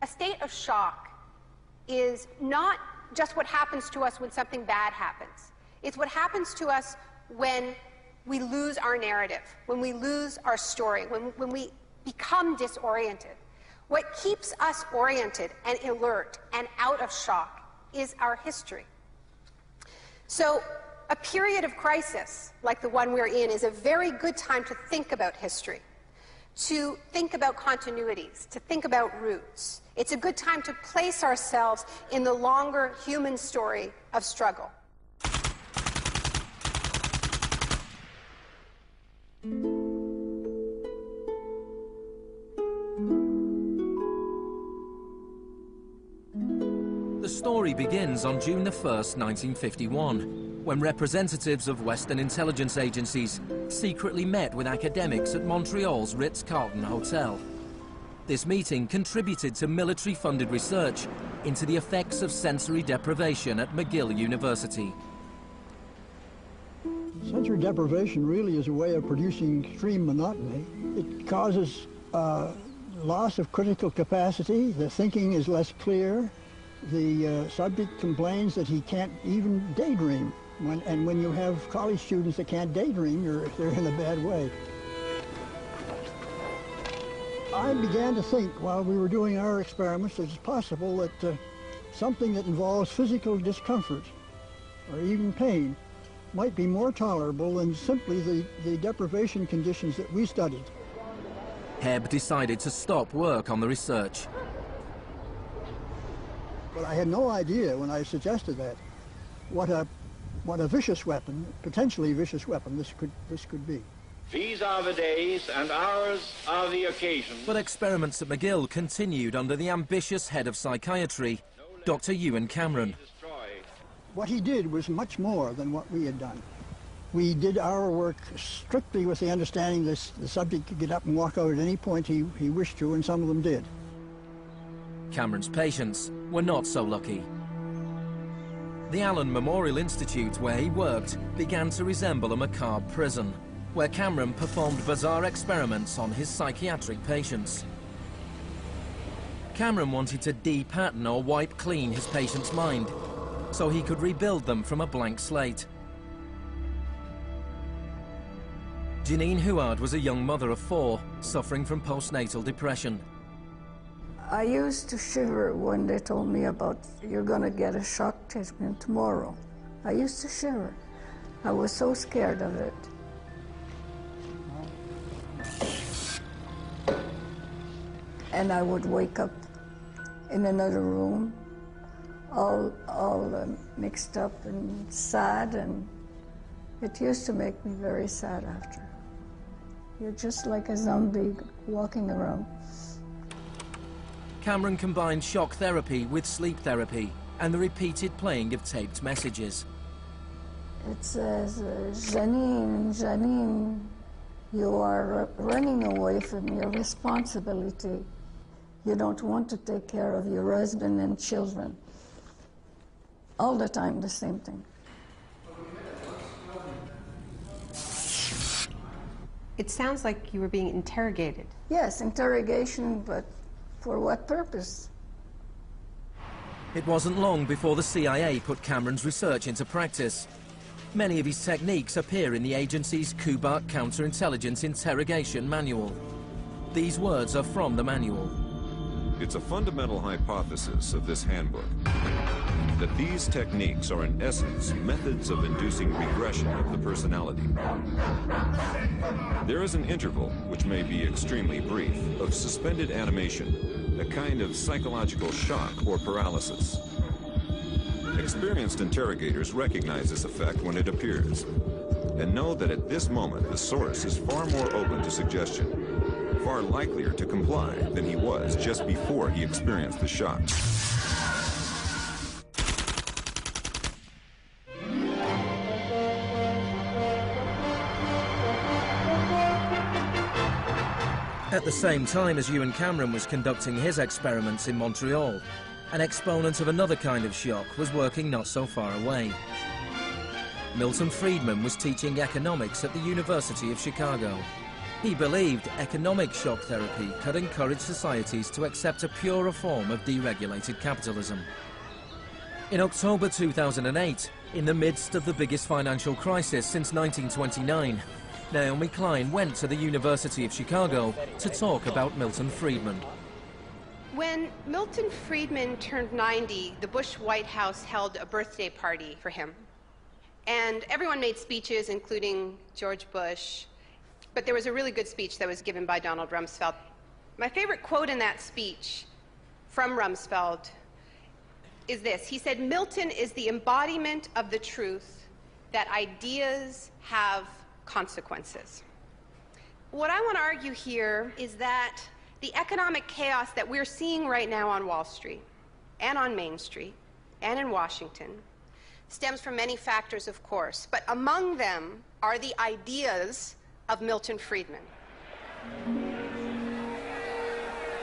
A state of shock is not just what happens to us when something bad happens. It's what happens to us when we lose our narrative, when we lose our story, when we become disoriented. What keeps us oriented and alert and out of shock is our history. So a period of crisis like the one we're in is a very good time to think about history, to think about continuities, to think about roots. It's a good time to place ourselves in the longer human story of struggle. The story begins on June the 1st, 1951, when representatives of Western intelligence agencies secretly met with academics at Montreal's Ritz-Carlton Hotel. This meeting contributed to military-funded research into the effects of sensory deprivation at McGill University. Sensory deprivation really is a way of producing extreme monotony. It causes loss of critical capacity. The thinking is less clear. The subject complains that he can't even daydream. And when you have college students that can't daydream, they're in a bad way. I began to think while we were doing our experiments that it's possible that something that involves physical discomfort or even pain might be more tolerable than simply the deprivation conditions that we studied. Hebb decided to stop work on the research. But I had no idea when I suggested that what a vicious weapon, potentially vicious weapon, this could be. These are the days and ours are the occasions. But experiments at McGill continued under the ambitious head of psychiatry, Dr. Ewan Cameron. What he did was much more than what we had done. We did our work strictly with the understanding that the subject could get up and walk out at any point he wished to, and some of them did. Cameron's patients were not so lucky. The Allen Memorial Institute, where he worked, began to resemble a macabre prison, where Cameron performed bizarre experiments on his psychiatric patients. Cameron wanted to de-pattern or wipe clean his patient's mind, so he could rebuild them from a blank slate. Janine Huard was a young mother of 4, suffering from postnatal depression. I used to shiver when they told me about, you're going to get a shock treatment tomorrow. I used to shiver. I was so scared of it. And I would wake up in another room, all mixed up and sad, and it used to make me very sad after. You're just like a zombie walking around. Cameron combined shock therapy with sleep therapy and the repeated playing of taped messages. It says, Janine, Janine, you are running away from your responsibility. You don't want to take care of your husband and children. All the time, the same thing. It sounds like you were being interrogated. Yes, interrogation, but for what purpose? It wasn't long before the CIA put Cameron's research into practice. Many of his techniques appear in the agency's Kubark Counterintelligence Interrogation Manual. These words are from the manual. It's a fundamental hypothesis of this handbook that these techniques are in essence methods of inducing regression of the personality. There is an interval, which may be extremely brief, of suspended animation, a kind of psychological shock or paralysis. Experienced interrogators recognize this effect when it appears and know that at this moment the source is far more open to suggestion, far likelier to comply than he was just before he experienced the shock. At the same time as Ewan Cameron was conducting his experiments in Montreal, an exponent of another kind of shock was working not so far away. Milton Friedman was teaching economics at the University of Chicago. He believed economic shock therapy could encourage societies to accept a purer form of deregulated capitalism. In October 2008, in the midst of the biggest financial crisis since 1929, Naomi Klein went to the University of Chicago to talk about Milton Friedman. When Milton Friedman turned 90, the Bush White House held a birthday party for him. And everyone made speeches, including George Bush. But there was a really good speech that was given by Donald Rumsfeld. My favorite quote in that speech from Rumsfeld is this. He said, "Milton is the embodiment of the truth that ideas have consequences." What I want to argue here is that the economic chaos that we're seeing right now on Wall Street and on Main Street and in Washington stems from many factors, of course, but among them are the ideas of Milton Friedman.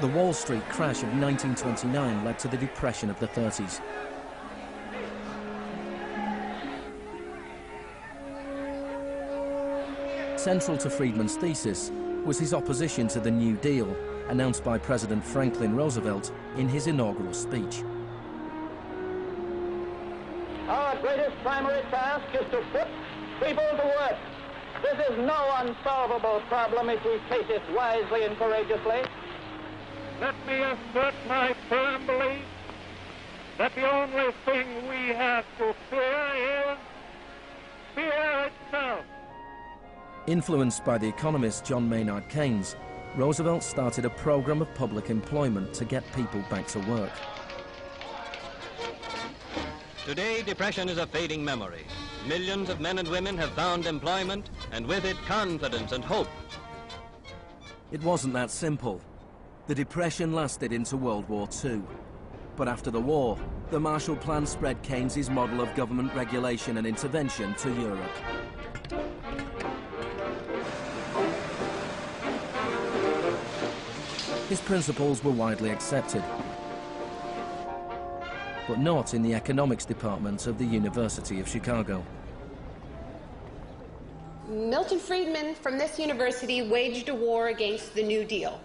The Wall Street crash of 1929 led to the Depression of the 30s. Central to Friedman's thesis was his opposition to the New Deal, announced by President Franklin Roosevelt in his inaugural speech. Our greatest primary task is to put people to work. This is no unsolvable problem if we face it wisely and courageously. Let me assert my firm belief that the only thing we have to fear is fear itself. Influenced by the economist John Maynard Keynes, Roosevelt started a program of public employment to get people back to work. Today, depression is a fading memory. Millions of men and women have found employment, and with it, confidence and hope. It wasn't that simple. The Depression lasted into World War II. But after the war, the Marshall Plan spread Keynes's model of government regulation and intervention to Europe. His principles were widely accepted, but not in the economics department of the University of Chicago. Milton Friedman from this university waged a war against the New Deal.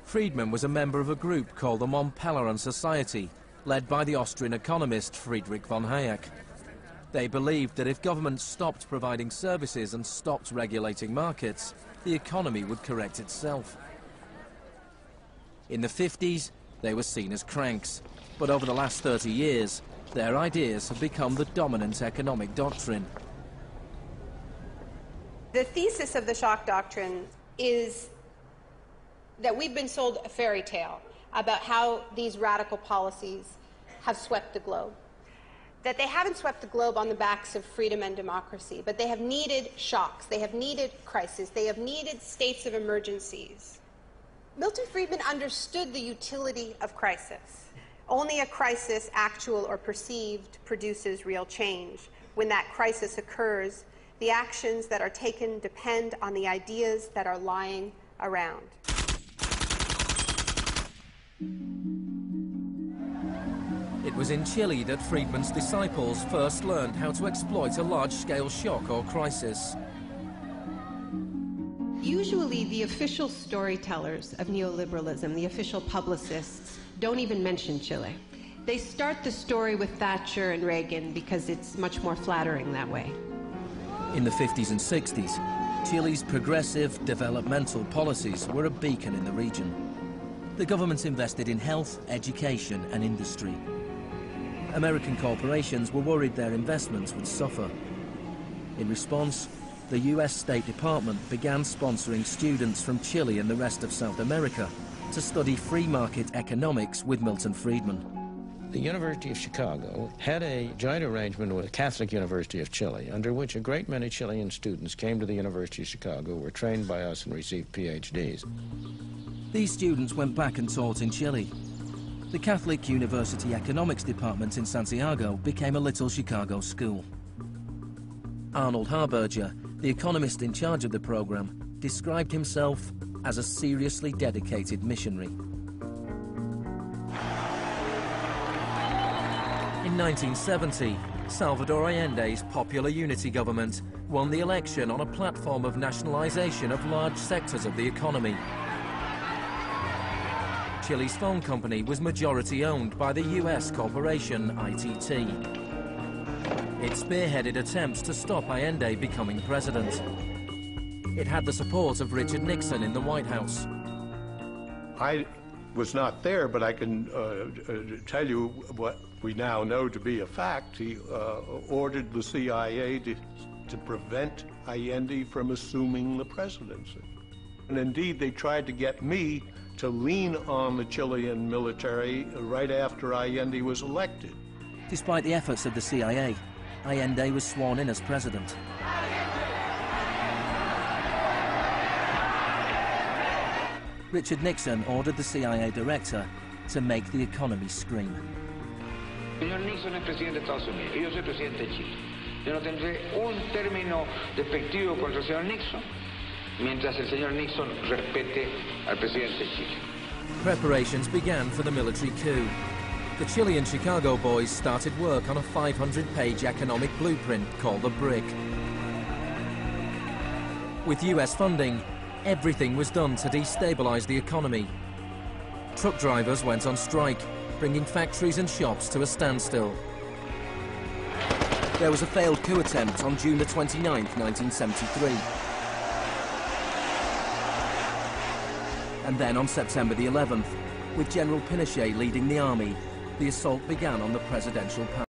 Friedman was a member of a group called the Mont Pelerin Society, led by the Austrian economist Friedrich von Hayek. They believed that if governments stopped providing services and stopped regulating markets, the economy would correct itself. In the 50s, they were seen as cranks, but over the last 30 years, their ideas have become the dominant economic doctrine. The thesis of the Shock Doctrine is that we've been sold a fairy tale about how these radical policies have swept the globe. That they haven't swept the globe on the backs of freedom and democracy, but they have needed shocks, they have needed crises, they have needed states of emergencies. Milton Friedman understood the utility of crisis. Only a crisis, actual or perceived, produces real change. When that crisis occurs, the actions that are taken depend on the ideas that are lying around. It was in Chile that Friedman's disciples first learned how to exploit a large-scale shock or crisis. Usually the official storytellers of neoliberalism, the official publicists, don't even mention Chile. They start the story with Thatcher and Reagan because it's much more flattering that way. In the 50s and 60s, Chile's progressive developmental policies were a beacon in the region. The government invested in health, education and industry. American corporations were worried their investments would suffer. In response, the US State Department began sponsoring students from Chile and the rest of South America to study free market economics with Milton Friedman. The University of Chicago had a joint arrangement with the Catholic University of Chile, under which a great many Chilean students came to the University of Chicago, were trained by us and received PhDs. These students went back and taught in Chile. The Catholic University Economics Department in Santiago became a little Chicago school. Arnold Harberger, the economist in charge of the program, described himself as a seriously dedicated missionary. In 1970, Salvador Allende's Popular Unity government won the election on a platform of nationalization of large sectors of the economy. Chile's phone company was majority owned by the US corporation ITT. It spearheaded attempts to stop Allende becoming president. It had the support of Richard Nixon in the White House. I was not there, but I can tell you what we now know to be a fact. He ordered the CIA to prevent Allende from assuming the presidency. And indeed, they tried to get me to lean on the Chilean military right after Allende was elected. Despite the efforts of the CIA, Allende was sworn in as president. Richard Nixon ordered the CIA director to make the economy scream. Señor Nixon es presidente de Estados Unidos y yo soy presidente de Chile. Yo no tendré un término despectivo contra el señor Nixon mientras el señor Nixon respete al presidente de Chile. Preparations began for the military coup. The Chilean Chicago boys started work on a 500-page economic blueprint called the BRIC. With US funding, everything was done to destabilize the economy. Truck drivers went on strike, bringing factories and shops to a standstill. There was a failed coup attempt on June the 29th, 1973. And then on September the 11th, with General Pinochet leading the army, the assault began on the presidential palace.